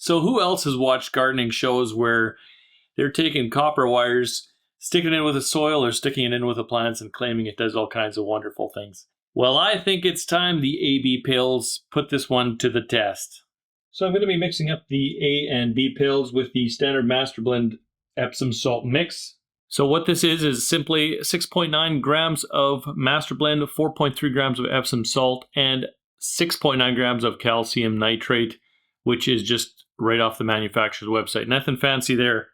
So who else has watched gardening shows where they're taking copper wires, sticking it in with the soil or sticking it in with the plants and claiming it does all kinds of wonderful things? Well, I think it's time the AB pills put this one to the test. So I'm going to be mixing up the A and B pills with the standard Master Blend Epsom salt mix. So what this is simply 6.9 grams of Master Blend, 4.3 grams of Epsom salt, and 6.9 grams of calcium nitrate, which is just right off the manufacturer's website. Nothing fancy there.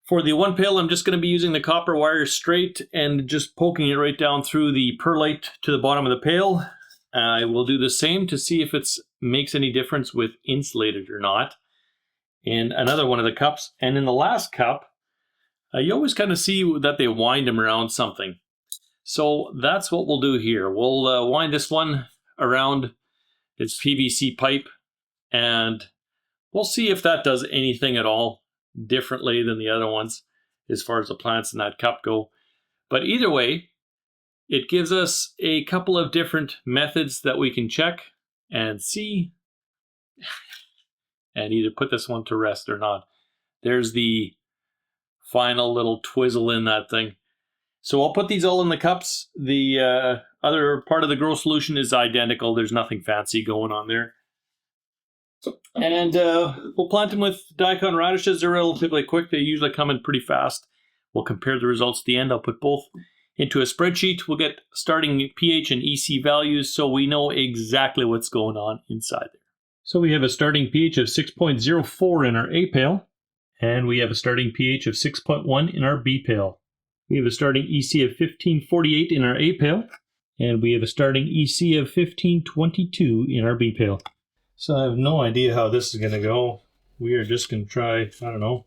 For the one pill, I'm just going to be using the copper wire straight and just poking it right down through the perlite to the bottom of the pail. I will do the same to see if it makes any difference with insulated or not in another one of the cups. And in the last cup, you always kind of see that they wind them around something. So that's what we'll do here. We'll wind this one around its PVC pipe, and we'll see if that does anything at all differently than the other ones as far as the plants in that cup go. But either way, it gives us a couple of different methods that we can check and see and either put this one to rest or not. There's the final little twizzle in that thing. So I'll put these all in the cups. The other part of the grow solution is identical. There's nothing fancy going on there. And we'll plant them with daikon radishes. They're relatively quick. They usually come in pretty fast. We'll compare the results at the end. I'll put both into a spreadsheet. We'll get starting pH and EC values so we know exactly what's going on inside there. So we have a starting pH of 6.04 in our A pail, and we have a starting pH of 6.1 in our B pail. We have a starting EC of 1548 in our A pail, and we have a starting EC of 1522 in our B pail. So I have no idea how this is going to go. We are just going to try, I don't know,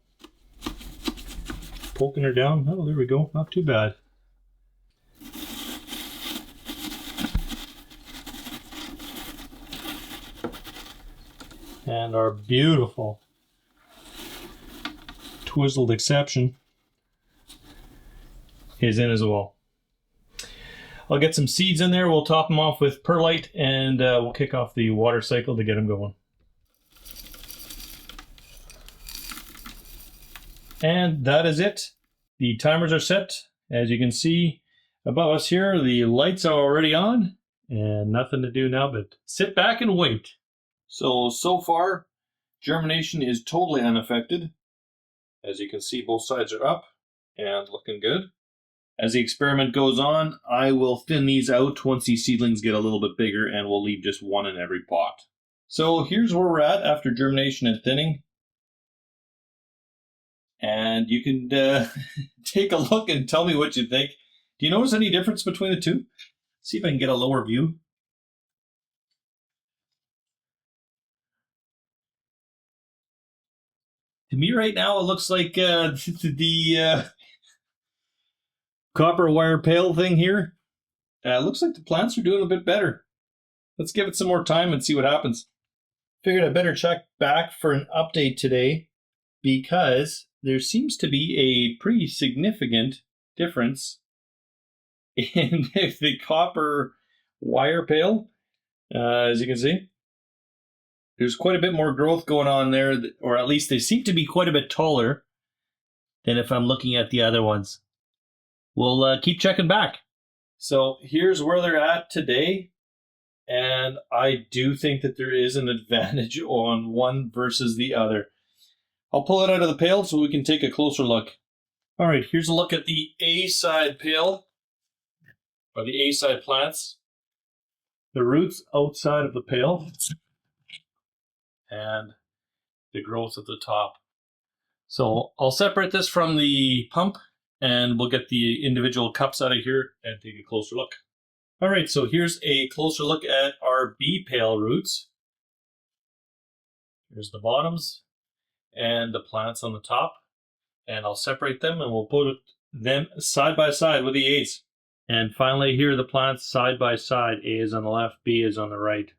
poking her down. Oh, there we go. Not too bad. And our beautiful twizzled exception is in as well. I'll get some seeds in there. We'll top them off with perlite, and we'll kick off the water cycle to get them going. And that is it. The timers are set. As you can see above us here, the lights are already on, and nothing to do now but sit back and wait. So far, germination is totally unaffected. As you can see, both sides are up and looking good. As the experiment goes on, I will thin these out once these seedlings get a little bit bigger, and we'll leave just one in every pot. So here's where we're at after germination and thinning. And you can take a look and tell me what you think. Do you notice any difference between the two? See if I can get a lower view. To me right now, it looks like the copper wire pail thing here. Looks like the plants are doing a bit better. Let's give it some more time and see what happens. Figured I'd better check back for an update today because there seems to be a pretty significant difference in the copper wire pail. As you can see, there's quite a bit more growth going on there, or at least they seem to be quite a bit taller than if I'm looking at the other ones. We'll keep checking back. So here's where they're at today, and I do think that there is an advantage on one versus the other. I'll pull it out of the pail so we can take a closer look. All right, here's a look at the A-side pail, or the A-side plants. The roots outside of the pail, and the growth at the top. So I'll separate this from the pump, and we'll get the individual cups out of here and take a closer look. All right, so here's a closer look at our B pail roots. Here's the bottoms and the plants on the top, and I'll separate them and we'll put them side by side with the A's. And finally, here are the plants side by side. A is on the left, B is on the right.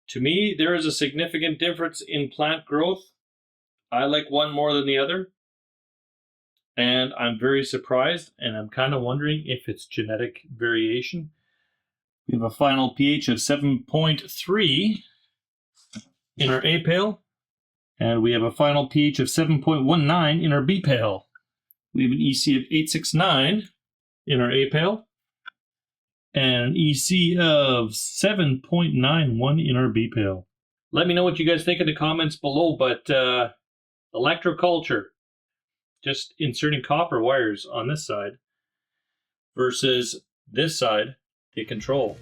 To me, there is a significant difference in plant growth. I like one more than the other. And I'm very surprised, and I'm kind of wondering if it's genetic variation. We have a final pH of 7.3. in our A pail. And we have a final pH of 7.19 in our B pail. We have an EC of 869 in our A pail. And an EC of 7.91 in our B pail. Let me know what you guys think in the comments below, but Electroculture, just inserting copper wires on this side versus this side, the control.